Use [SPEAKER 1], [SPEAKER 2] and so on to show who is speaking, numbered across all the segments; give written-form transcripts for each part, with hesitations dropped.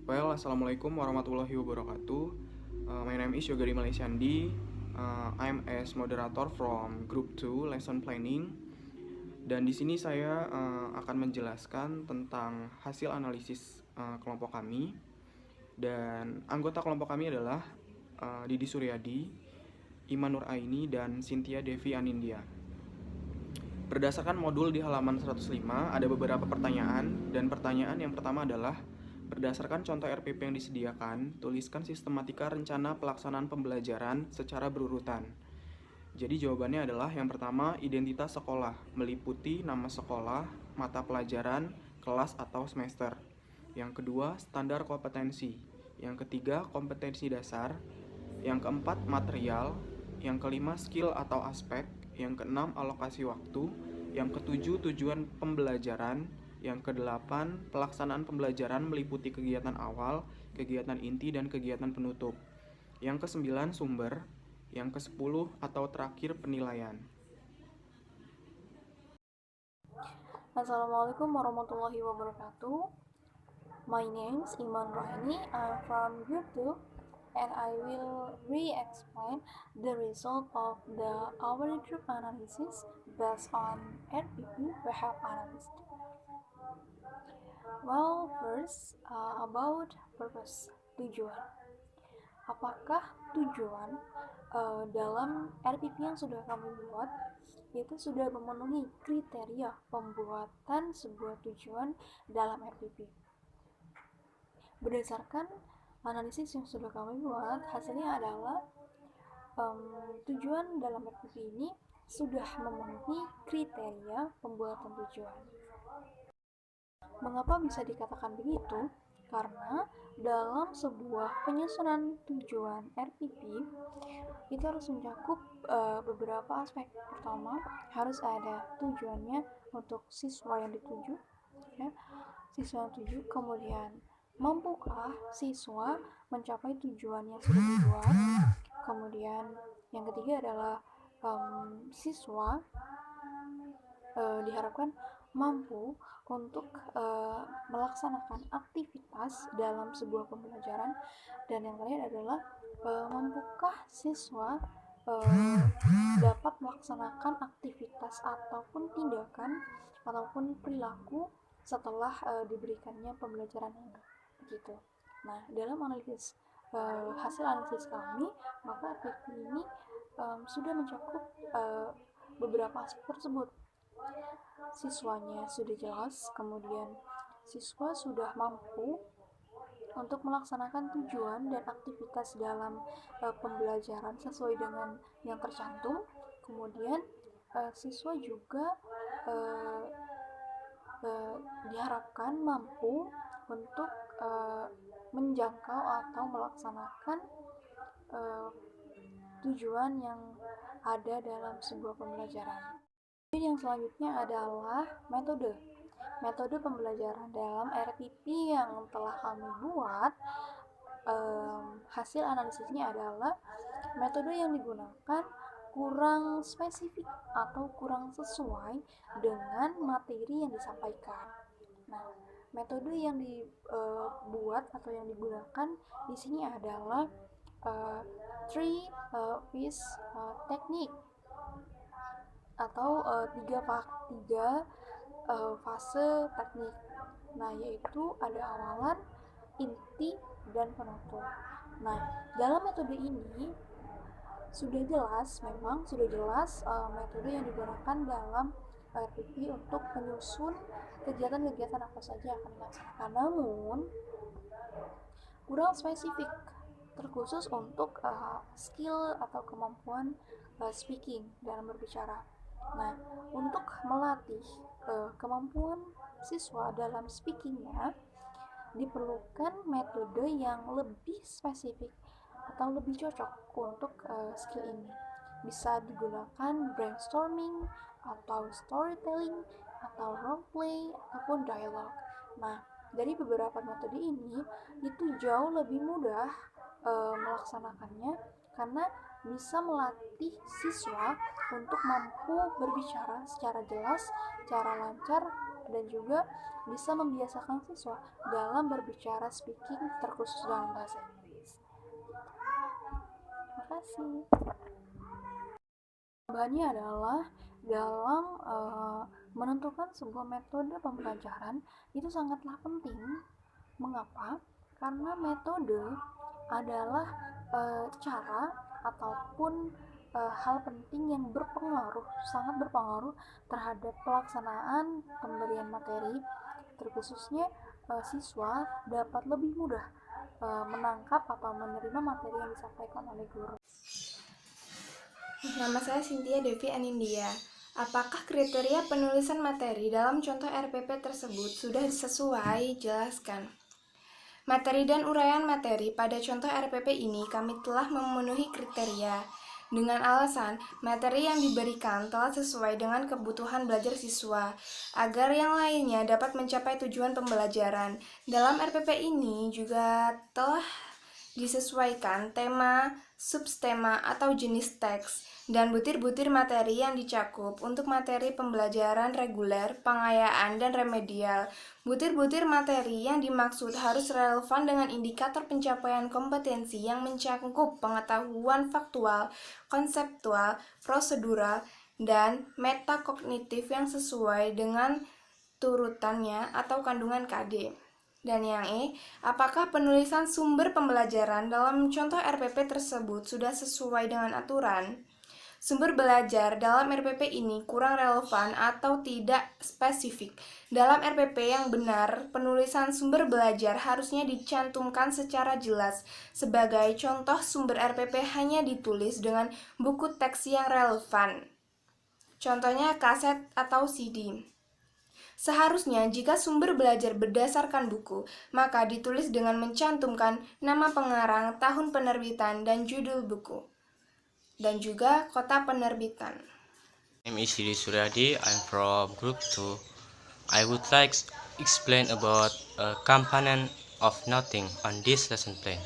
[SPEAKER 1] Assalamualaikum warahmatullahi wabarakatuh. My name is Yogari Malaysiandi. I'm as moderator from Group 2 Lesson Planning. Dan di sini saya akan menjelaskan tentang hasil analisis kelompok kami. Dan anggota kelompok kami adalah Didi Suryadi, Iman Nur Aini, dan Cynthia Devi Anindya. Berdasarkan modul di halaman 105, ada beberapa pertanyaan. Dan pertanyaan yang pertama adalah, berdasarkan contoh RPP yang disediakan, tuliskan sistematika rencana pelaksanaan pembelajaran secara berurutan. Jadi jawabannya adalah yang pertama, identitas sekolah, meliputi nama sekolah, mata pelajaran, kelas atau semester. Yang kedua, standar kompetensi. Yang ketiga, kompetensi dasar. Yang keempat, material. Yang kelima, skill atau aspek. Yang keenam, alokasi waktu. Yang ketujuh, tujuan pembelajaran. Yang kedelapan, pelaksanaan pembelajaran meliputi kegiatan awal, kegiatan inti, dan kegiatan penutup. Yang kesembilan, sumber. Yang kesepuluh atau terakhir, penilaian.
[SPEAKER 2] Assalamualaikum warahmatullahi wabarakatuh. My name is Iman Rohini. I'm from Group 2 and I will re-explain the result of our group analysis based on RPP we have analyzed. Well, first about purpose, tujuan. Apakah tujuan dalam RPP yang sudah kami buat itu sudah memenuhi kriteria pembuatan sebuah tujuan dalam RPP? Berdasarkan analisis yang sudah kami buat, hasilnya adalah tujuan dalam RPP ini sudah memenuhi kriteria pembuatan tujuan. Mengapa bisa dikatakan begitu? Karena dalam sebuah penyusunan tujuan RPP itu harus mencakup beberapa aspek. Pertama, harus ada tujuannya untuk siswa yang dituju, ya, siswa yang dituju. Kemudian, mampukah siswa mencapai tujuan yang sudah dibuat? Kemudian, yang ketiga adalah siswa diharapkan mampu untuk melaksanakan aktivitas dalam sebuah pembelajaran. Dan yang terakhir adalah mampukah siswa dapat melaksanakan aktivitas ataupun tindakan ataupun perilaku setelah diberikannya pembelajaran itu, begitu. Nah, dalam hasil analisis kami, maka RPP ini sudah mencakup beberapa aspek tersebut. Siswanya sudah jelas, kemudian siswa sudah mampu untuk melaksanakan tujuan dan aktivitas dalam pembelajaran sesuai dengan yang tercantum. Kemudian siswa juga diharapkan mampu untuk menjangkau atau melaksanakan tujuan yang ada dalam sebuah pembelajaran. Yang selanjutnya adalah metode pembelajaran dalam RPP yang telah kami buat. Hasil analisisnya adalah metode yang digunakan kurang spesifik atau kurang sesuai dengan materi yang disampaikan. Nah, metode yang dibuat atau yang digunakan di sini adalah 3-phase technique atau tiga fase teknik. Nah, yaitu ada awalan, inti, dan penutup. Nah, dalam metode ini sudah jelas metode yang digunakan dalam RPP untuk menyusun kegiatan-kegiatan apa saja yang akan dilaksanakan. Namun, kurang spesifik, terkhusus untuk skill atau kemampuan speaking dalam berbicara. Nah, untuk melatih kemampuan siswa dalam speakingnya, diperlukan metode yang lebih spesifik atau lebih cocok untuk skill ini. Bisa digunakan brainstorming, atau storytelling, atau roleplay, ataupun dialog. Nah, dari beberapa metode ini, itu jauh lebih mudah melaksanakannya karena bisa melatih siswa untuk mampu berbicara secara jelas, secara lancar, dan juga bisa membiasakan siswa dalam berbicara speaking terkhusus dalam bahasa Inggris. Terima kasih. Tambahannya adalah dalam menentukan sebuah metode pembelajaran itu sangatlah penting. Mengapa? Karena metode adalah cara ataupun hal penting yang sangat berpengaruh terhadap pelaksanaan pemberian materi, terkhususnya siswa dapat lebih mudah menangkap atau menerima materi yang disampaikan oleh guru.
[SPEAKER 3] Nama saya Cynthia Devi Anindya. Apakah kriteria penulisan materi dalam contoh RPP tersebut sudah sesuai? Jelaskan. Materi dan uraian materi pada contoh RPP ini kami telah memenuhi kriteria dengan alasan materi yang diberikan telah sesuai dengan kebutuhan belajar siswa agar yang lainnya dapat mencapai tujuan pembelajaran. Dalam RPP ini juga telah disesuaikan tema, subtema atau jenis teks, dan butir-butir materi yang dicakup untuk materi pembelajaran reguler, pengayaan, dan remedial. Butir-butir materi yang dimaksud harus relevan dengan indikator pencapaian kompetensi yang mencakup pengetahuan faktual, konseptual, prosedural, dan metakognitif yang sesuai dengan turutannya atau kandungan KD. Dan yang E, apakah penulisan sumber pembelajaran dalam contoh RPP tersebut sudah sesuai dengan aturan? Sumber belajar dalam RPP ini kurang relevan atau tidak spesifik. Dalam RPP yang benar, penulisan sumber belajar harusnya dicantumkan secara jelas. Sebagai contoh, sumber RPP hanya ditulis dengan buku teks yang relevan. Contohnya kaset atau CD. Seharusnya jika sumber belajar berdasarkan buku, maka ditulis dengan mencantumkan nama pengarang, tahun penerbitan, dan judul buku, dan juga kota penerbitan.
[SPEAKER 4] My name is Yudi Suryadi. I'm from Group 2. I would like to explain about a component of noting on this lesson plan.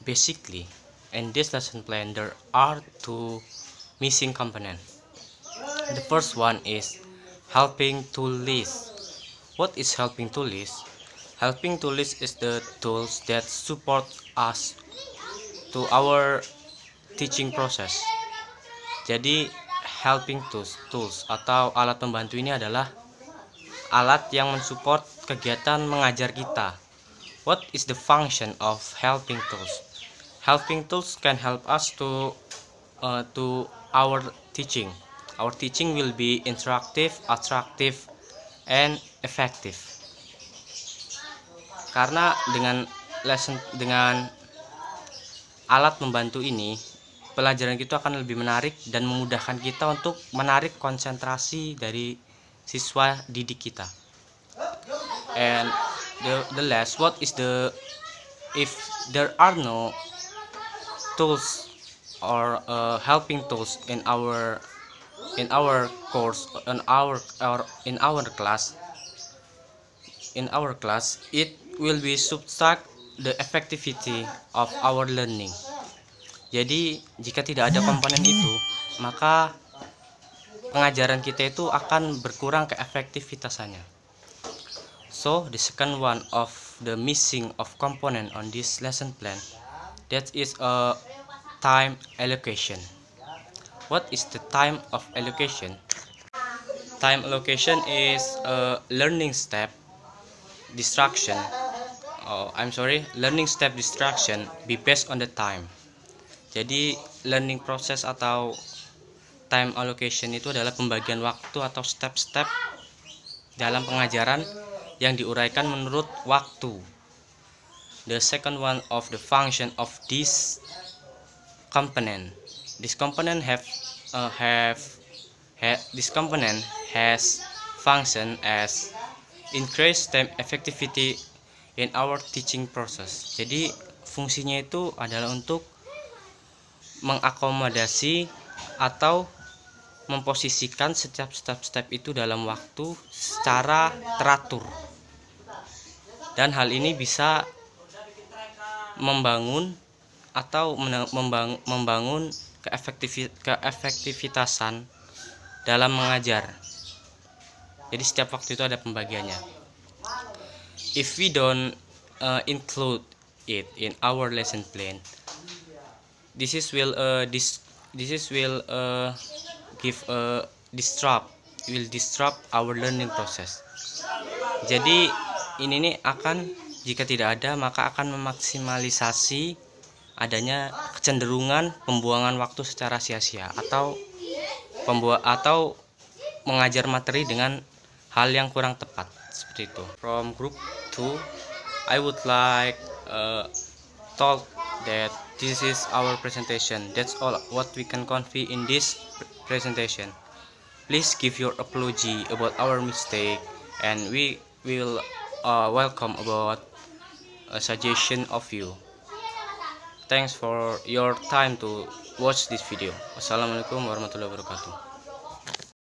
[SPEAKER 4] Basically, in this lesson plan, there are two missing components. The first one is helping to list. What is helping to list? Helping to list is the tools that support us to our teaching process. Jadi helping tools atau alat pembantu ini adalah alat yang mensupport kegiatan mengajar kita. What is the function of helping tools? Helping tools can help us to our teaching. Our teaching will be interactive, attractive, and effective. Karena dengan alat membantu ini, pelajaran kita akan lebih menarik dan memudahkan kita untuk menarik konsentrasi dari siswa didik kita. And the last, if there are no tools or helping tools in our course, in our class, it will be subtract the effectivity of our learning. Jadi jika tidak ada komponen itu, maka pengajaran kita itu akan berkurang keefektivitasannya. So the second one of the missing of component on this lesson plan, that is a time allocation. What is the time of allocation? Time allocation is a learning step distraction. Learning step distraction be based on the time. Jadi learning process atau time allocation itu adalah pembagian waktu atau step-step dalam pengajaran yang diuraikan menurut waktu. The second one of the function of this component. This component has function as increase time effectivity in our teaching process. Jadi fungsinya itu adalah untuk mengakomodasi atau memposisikan setiap step-step itu dalam waktu secara teratur. Dan hal ini bisa membangun keefektivitasan dalam mengajar. Jadi setiap waktu itu ada pembagiannya. If we don't include it in our lesson plan, this is will disrupt our learning process. Jadi ini nih akan, jika tidak ada maka akan memaksimalisasi adanya kecenderungan pembuangan waktu secara sia-sia atau mengajar materi dengan hal yang kurang tepat, seperti itu. From group 2, I would like told that this is our presentation. That's all what we can convey in this presentation. Please give your apology about our mistake, and we will welcome about a suggestion of you. Thanks for your time to watch this video. Wassalamualaikum warahmatullahi wabarakatuh.